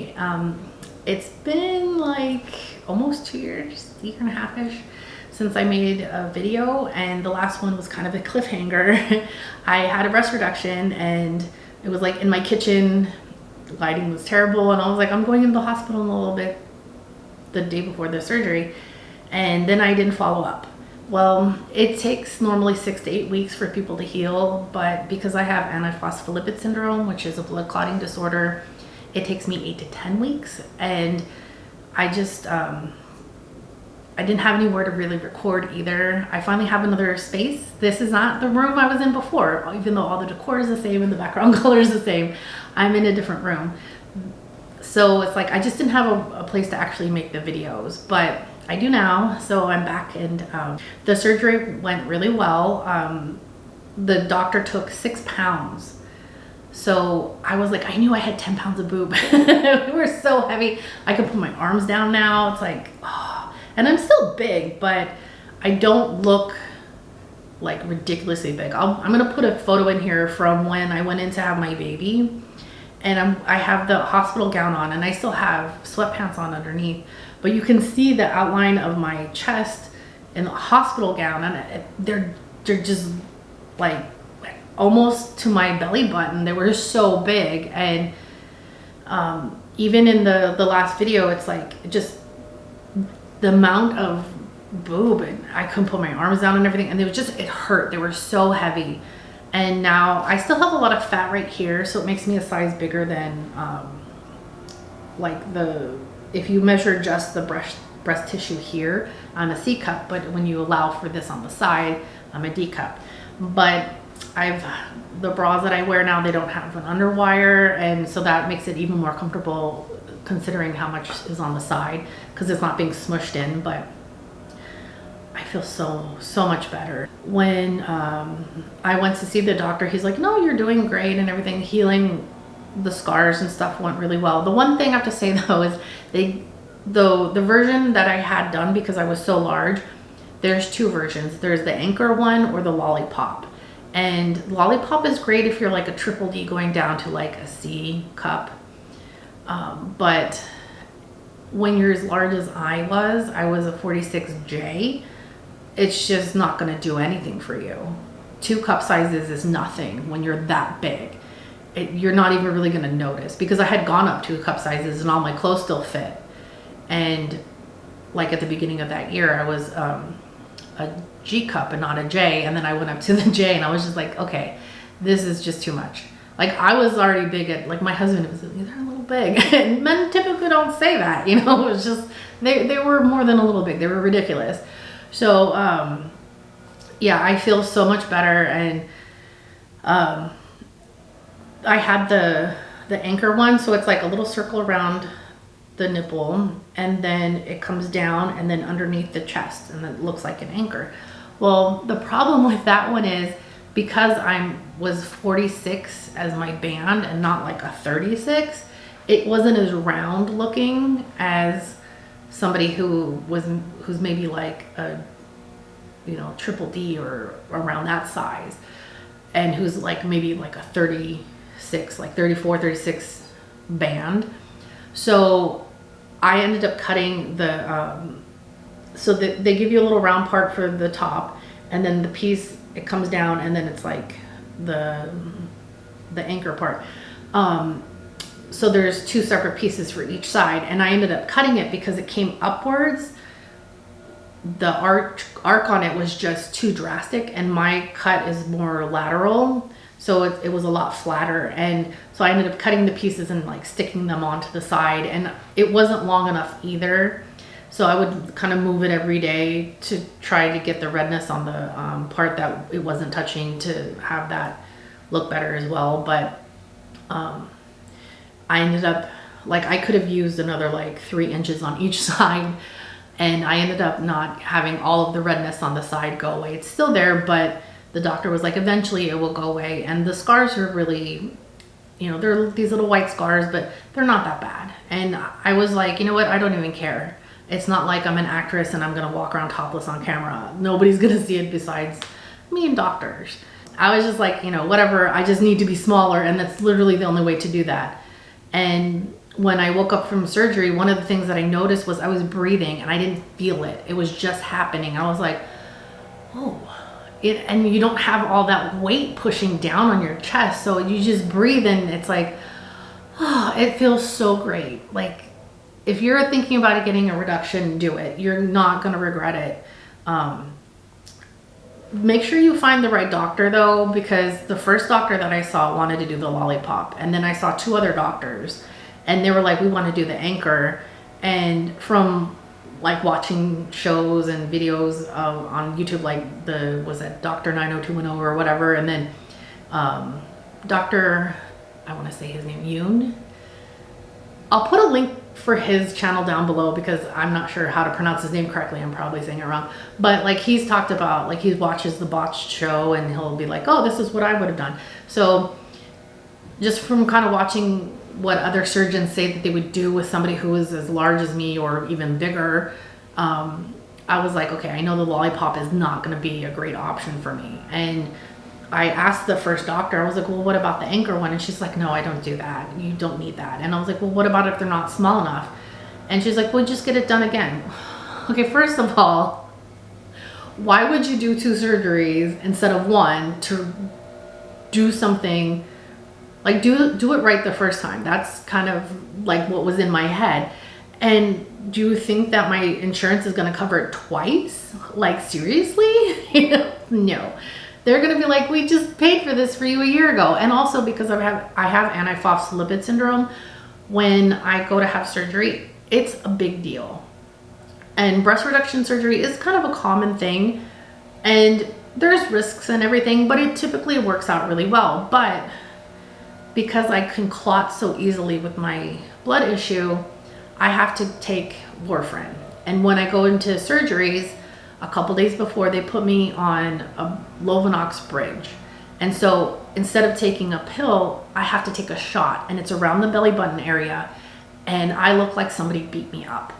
surgery. It's been like almost 2 years, year and a half-ish, since I made a video, and the last one was kind of a cliffhanger. I had a breast reduction and it was like in my kitchen, lighting was terrible, and I was like, I'm going into the hospital in a little bit the day before the surgery, and then I didn't follow up. Well, it takes normally 6 to 8 weeks for people to heal, but because I have antiphospholipid syndrome, which is a blood clotting disorder, it takes me 8 to 10 weeks, and I just I didn't have anywhere to really record either. I finally have another space. This is not the room I was in before, even though all the decor is the same and the background color is the same. I'm in a different room. So it's like I just didn't have a place to actually make the videos, but I do now. So I'm back, and the surgery went really well. The doctor took 6 pounds. So I was like, I knew I had 10 pounds of boob. They were so heavy. I could put my arms down now. It's like, oh, and I'm still big, but I don't look like ridiculously big. I'm gonna put a photo in here from when I went in to have my baby, and I have the hospital gown on, and I still have sweatpants on underneath, but you can see the outline of my chest in the hospital gown, and they're just like almost to my belly button. They were so big, and even in the last video, it's like just the amount of boob, and I couldn't put my arms down and everything, and it hurt. They were so heavy. And now I still have a lot of fat right here, so it makes me a size bigger than like if you measure just the breast tissue here, I'm a C cup, but when you allow for this on the side, I'm a D cup. But the bras that I wear now, they don't have an underwire, and so that makes it even more comfortable considering how much is on the side, because it's not being smushed in. But I feel so much better. When I went to see the doctor, he's like, no, you're doing great and everything. Healing the scars and stuff went really well. The one thing I have to say though is the version that I had done, because I was so large, there's 2 versions. There's the anchor one or the lollipop. And lollipop is great if you're like a triple D going down to like a C cup. But when you're as large as I was a 46J, it's just not going to do anything for you. 2 cup sizes is nothing when you're that big. You're not even really going to notice, because I had gone up 2 cup sizes and all my clothes still fit. And like at the beginning of that year, I was a G cup and not a J, and then I went up to the J, and I was just like, okay, this is just too much. Like I was already big at, like my husband was, they're a little big, and men typically don't say that, you know. It was just they were more than a little big. They were ridiculous. So yeah, I feel so much better. And I had the anchor one, so it's like a little circle around the nipple, and then it comes down and then underneath the chest, and it looks like an anchor. Well, the problem with that one is, because I was 46 as my band and not like a 36, it wasn't as round looking as somebody who's maybe like a, you know, triple D or around that size, and who's like maybe like a 36, like 34, 36 band. So I ended up cutting so they give you a little round part for the top, and then the piece, it comes down, and then it's like the anchor part. So there's 2 separate pieces for each side, and I ended up cutting it because it came upwards. The arc on it was just too drastic, and my cut is more lateral, so it was a lot flatter. And so I ended up cutting the pieces and like sticking them onto the side, and it wasn't long enough either. So I would kind of move it every day to try to get the redness on the part that it wasn't touching, to have that look better as well. But I ended up, like, I could have used another like 3 inches on each side, and I ended up not having all of the redness on the side go away. It's still there, but the doctor was like, eventually it will go away. And the scars are really, you know, they're these little white scars, but they're not that bad. And I was like, you know what, I don't even care. It's not like I'm an actress and I'm gonna walk around topless on camera. Nobody's gonna see it besides me and doctors. I was just like, you know, whatever, I just need to be smaller, and that's literally the only way to do that. And when I woke up from surgery, one of the things that I noticed was I was breathing and I didn't feel it. It was just happening. I was like, oh, and you don't have all that weight pushing down on your chest. So you just breathe and it's like, oh, it feels so great. Like if you're thinking about getting a reduction, do it. You're not going to regret it. Make sure you find the right doctor though, because the first doctor that I saw wanted to do the lollipop. And then I saw 2 other doctors and they were like, we want to do the anchor. And from like watching shows and videos on YouTube, like was it Dr. 90210 or whatever. And then Dr. I want to say his name, Youn. I'll put a link for his channel down below because I'm not sure how to pronounce his name correctly. I'm probably saying it wrong. But like he's talked about, like he watches the botched show and he'll be like, oh, this is what I would have done. So just from kind of watching what other surgeons say that they would do with somebody who is as large as me or even bigger, I was like, okay, I know the lollipop is not going to be a great option for me. And I asked the first doctor, I was like, well, what about the anchor one? And she's like, no, I don't do that. You don't need that. And I was like, well, what about if they're not small enough? And she's like, well, just get it done again. Okay, first of all, why would you do 2 surgeries instead of 1 to do something? Like do it right the first time. That's kind of like what was in my head. And do you think that my insurance is going to cover it twice? Like seriously? No. They're going to be like, we just paid for this for you a year ago. And also because I have antiphospholipid syndrome, when I go to have surgery, it's a big deal. And breast reduction surgery is kind of a common thing. And there's risks and everything, but it typically works out really well. But because I can clot so easily with my blood issue, I have to take warfarin. And when I go into surgeries, a couple days before, they put me on a Lovenox bridge. And so instead of taking a pill, I have to take a shot, and it's around the belly button area. And I look like somebody beat me up.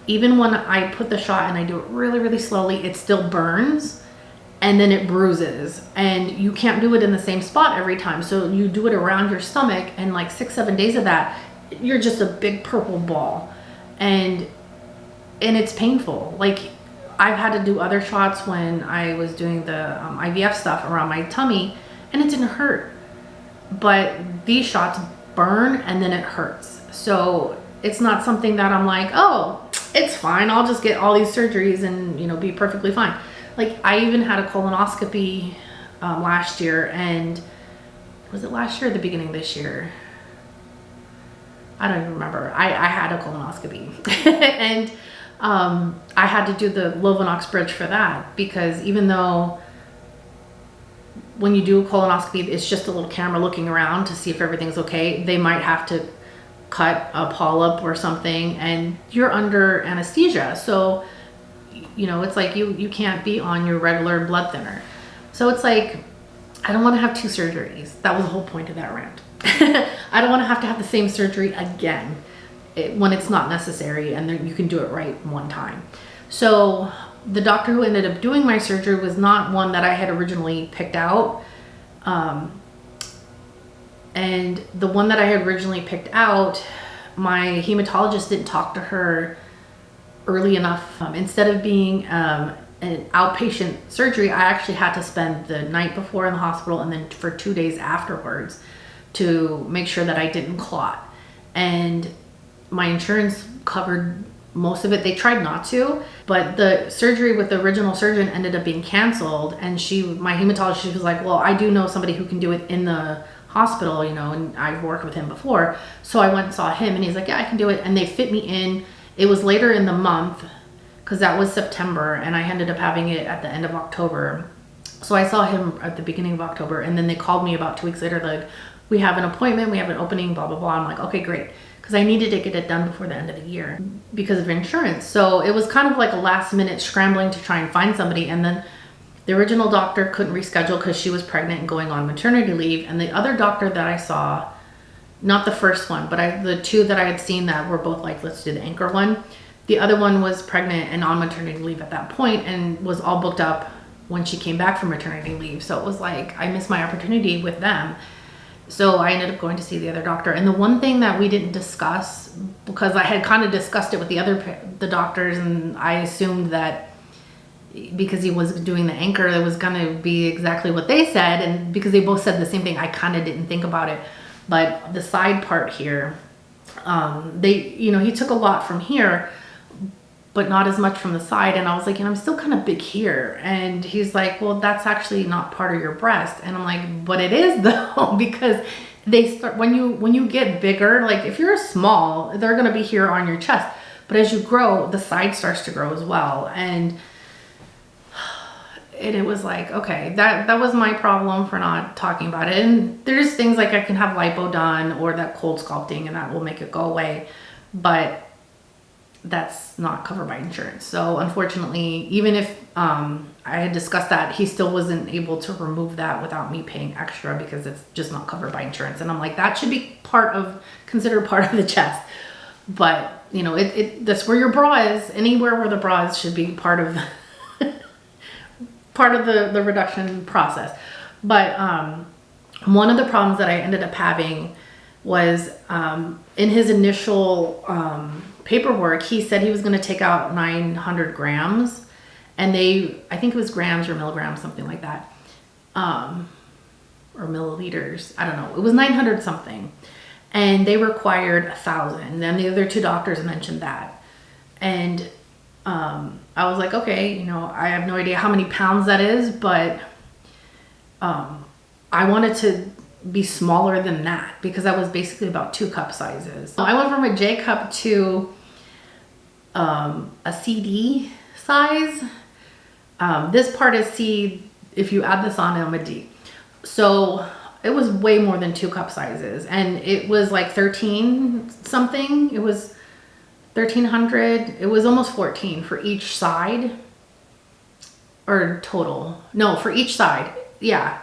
Even when I put the shot and I do it really, really slowly, it still burns and then it bruises, and you can't do it in the same spot every time. So you do it around your stomach, and like 6-7 days of that, you're just a big purple ball. And it's painful. Like I've had to do other shots when I was doing the IVF stuff around my tummy, and it didn't hurt. But these shots burn and then it hurts. So it's not something that I'm like, oh, it's fine, I'll just get all these surgeries and, you know, be perfectly fine. Like I even had a colonoscopy last year, and was it last year or the beginning of this year? I don't even remember. I had a colonoscopy and I had to do the Lovenox bridge for that, because even though when you do a colonoscopy, it's just a little camera looking around to see if everything's okay, they might have to cut a polyp or something, and you're under anesthesia. So, you know, it's like you can't be on your regular blood thinner. So it's like, I don't want to have 2 surgeries. That was the whole point of that rant. I don't want to have the same surgery again when it's not necessary, and then you can do it right one time. So the doctor who ended up doing my surgery was not one that I had originally picked out. And the one that I had originally picked out, my hematologist didn't talk to her early enough. Instead of being an outpatient surgery, I actually had to spend the night before in the hospital and then for 2 days afterwards to make sure that I didn't clot. And my insurance covered most of it. They tried not to, but the surgery with the original surgeon ended up being canceled. And my hematologist was like, well, I do know somebody who can do it in the hospital, you know, and I've worked with him before. So I went and saw him, and he's like, yeah, I can do it. And they fit me in. It was later in the month, because that was September, and I ended up having it at the end of October. So I saw him at the beginning of October, and then they called me about 2 weeks later, like, we have an appointment, we have an opening, blah, blah, blah. I'm like, okay, great. Because I needed to get it done before the end of the year because of insurance. So it was kind of like a last minute scrambling to try and find somebody. And then the original doctor couldn't reschedule because she was pregnant and going on maternity leave. And the other doctor that I saw, not the first one, but the 2 that I had seen that were both like, let's do the anchor one. The other one was pregnant and on maternity leave at that point and was all booked up when she came back from maternity leave. So it was like, I missed my opportunity with them. So I ended up going to see the other doctor. And the one thing that we didn't discuss, because I had kind of discussed it with the doctors, and I assumed that because he was doing the anchor, it was going to be exactly what they said. And because they both said the same thing, I kind of didn't think about it. But the side part here, he took a lot from here, but not as much from the side. And I was like, I'm still kind of big here. And he's like, well, that's actually not part of your breast. And I'm like, but it is though, because they start, when you get bigger, like if you're small, they're going to be here on your chest. But as you grow, the side starts to grow as well. And it was like, okay, that was my problem for not talking about it. And there's things like I can have lipo done or that cold sculpting, and that will make it go away. But that's not covered by insurance. So unfortunately, even if I had discussed that, he still wasn't able to remove that without me paying extra because it's just not covered by insurance. And I'm like, that should be considered part of the chest. But that's where your bra is. Anywhere where the bra is should be part of the reduction process. But one of the problems that I ended up having was in his initial paperwork, he said he was going to take out 900 grams, and I think it was grams or milligrams, something like that, or milliliters. I don't know. It was 900 something, and they required 1,000. Then the other two doctors mentioned that, and I was like, okay, I have no idea how many pounds that is, but I wanted to be smaller than that because that was basically about 2 cup sizes. I went from a J cup to a CD size. This part is C. If you add this on, I'm a D. So it was way more than 2 cup sizes, and it was like 13 something. It was 1,300. It was almost 14 for each side, or total. No, for each side. Yeah.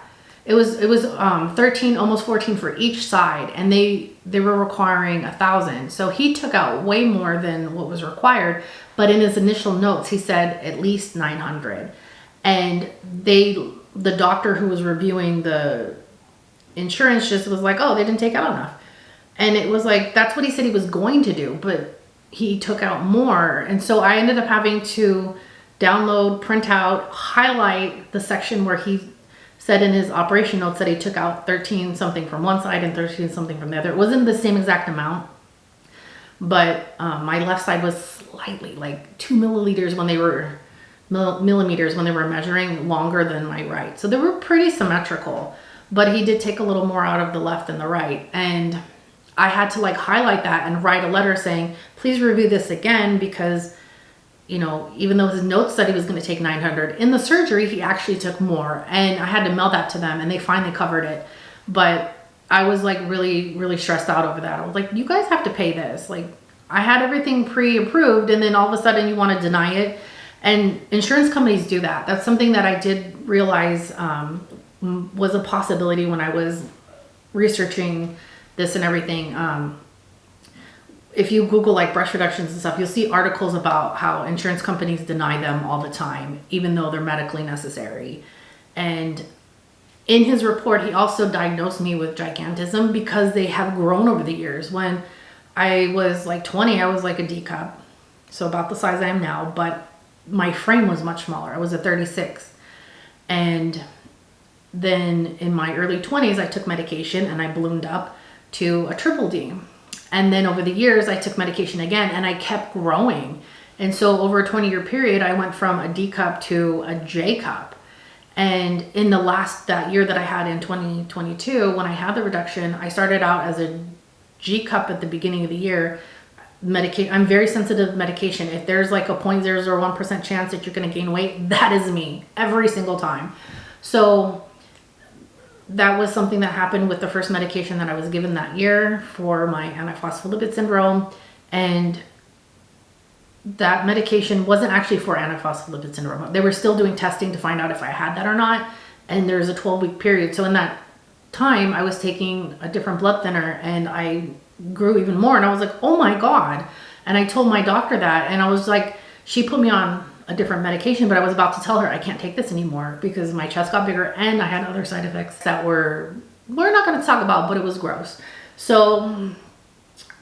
It was 13, almost 14 for each side, and they were requiring 1,000. So he took out way more than what was required, but in his initial notes he said at least 900. And the doctor who was reviewing the insurance just was like, oh, they didn't take out enough. And it was like, that's what he said he was going to do, but he took out more. And so I ended up having to download, print out, highlight the section where he said in his operation notes that he took out 13 something from one side and 13 something from the other. It wasn't the same exact amount, but my left side was slightly like 2 milliliters when they were millimeters when they were measuring, longer than my right. So they were pretty symmetrical, but he did take a little more out of the left than the right. And I had to like highlight that and write a letter saying, please review this again, because even though his notes said he was going to take 900, in the surgery, he actually took more. And I had to mail that to them, and they finally covered it. But I was like really, really stressed out over that. I was like, you guys have to pay this. Like, I had everything pre-approved, and then all of a sudden you want to deny it. And insurance companies do that. That's something that I did realize was a possibility when I was researching this and everything. If you Google like breast reductions and stuff, you'll see articles about how insurance companies deny them all the time, even though they're medically necessary. And in his report, he also diagnosed me with gigantism because they have grown over the years. When I was like 20, I was like a D cup, so about the size I am now, but my frame was much smaller. I was a 36. And then in my early 20s, I took medication and I ballooned up to a triple D. And then over the years, I took medication again, and I kept growing. And so over a 20-year period, I went from a D cup to a J cup. And in that year that I had in 2022, when I had the reduction, I started out as a G cup at the beginning of the year. I'm very sensitive to medication. If there's like a 0.001% chance that you're going to gain weight, that is me every single time. So that was something that happened with the first medication that I was given that year for my antiphospholipid syndrome. And that medication wasn't actually for antiphospholipid syndrome. They were still doing testing to find out if I had that or not. And there's a 12-week period. So in that time, I was taking a different blood thinner, and I grew even more. And I was like, oh my God. And I told my doctor that, and I was like, she put me on a different medication, but I was about to tell her I can't take this anymore because my chest got bigger and I had other side effects that were we're not going to talk about, but it was gross. So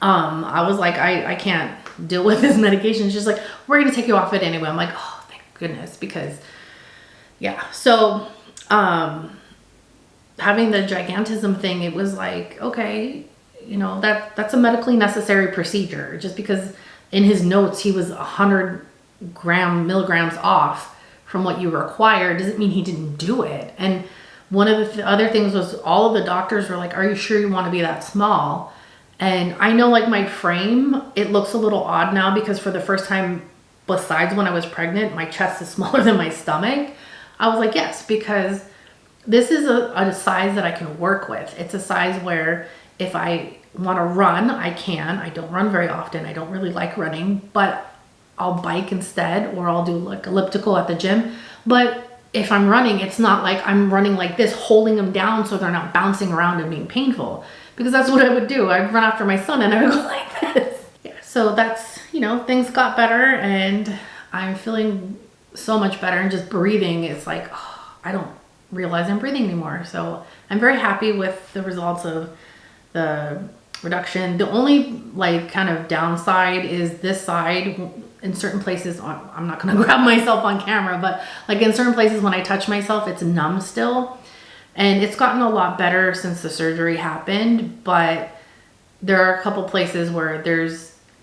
I was like, I can't deal with this medication. She's like, we're going to take you off it anyway. I'm like, oh, thank goodness, because yeah. So having the gigantism thing, it was like, okay, you know, that's a medically necessary procedure. Just because in his notes he was 100 milligrams off from what you require doesn't mean he didn't do it. And one of the other things was all of the doctors were like, are you sure you want to be that small? And I know, like, my frame, it looks a little odd now because for the first time, besides when I was pregnant, my chest is smaller than my stomach. I was like, yes, because this is a size that I can work with. It's a size where if I want to run, I can. I don't run very often. I don't really like running, but I'll bike instead, or I'll do like elliptical at the gym. But if I'm running, it's not like I'm running like this, holding them down so they're not bouncing around and being painful. Because that's what I would do. I'd run after my son and I would go like this. Yeah. So that's, you know, things got better and I'm feeling so much better, and just breathing, it's like, oh, I don't realize I'm breathing anymore. So I'm very happy with the results of the reduction. The only like kind of downside is this side. In certain places, I'm not gonna grab myself on camera, but like in certain places when I touch myself, it's numb still. And it's gotten a lot better since the surgery happened, but there are a couple places where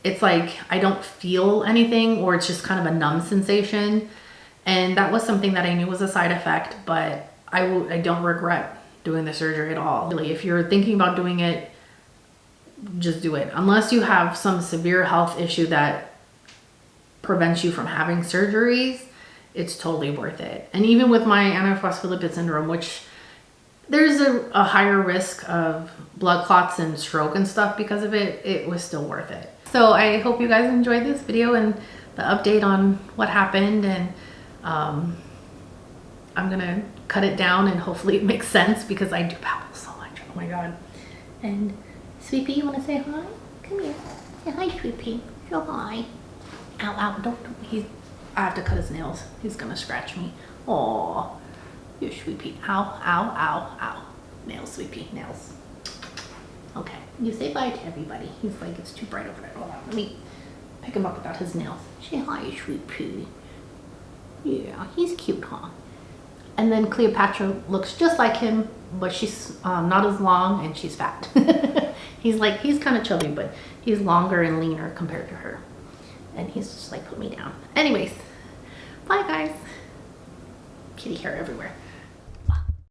it's like I don't feel anything, or it's just kind of a numb sensation. And that was something that I knew was a side effect, but I don't regret doing the surgery at all. Really, if you're thinking about doing it, just do it. Unless you have some severe health issue that prevents you from having surgeries, it's totally worth it. And even with my antiphospholipid syndrome, which there's a higher risk of blood clots and stroke and stuff because of it, it was still worth it. So I hope you guys enjoyed this video and the update on what happened, and I'm gonna cut it down and hopefully it makes sense because I do babble so much. Oh my god. And Sweet Pea, you wanna say hi? Come here. Say hi, Sweet Pea. Say hi. Ow, ow, don't, I have to cut his nails. He's gonna scratch me. Aww. You're Sweet Pea. Ow, ow, ow, ow. Nails, Sweet Pea, nails. Okay, you say bye to everybody. He's like, it's too bright over there. Hold on, let me pick him up without his nails. Say hi, Sweet Pea. Yeah, he's cute, huh? And then Cleopatra looks just like him, but she's not as long and she's fat. He's kind of chubby, but he's longer and leaner compared to her. And he's just like, put me down. Anyways, bye guys. Kitty hair everywhere.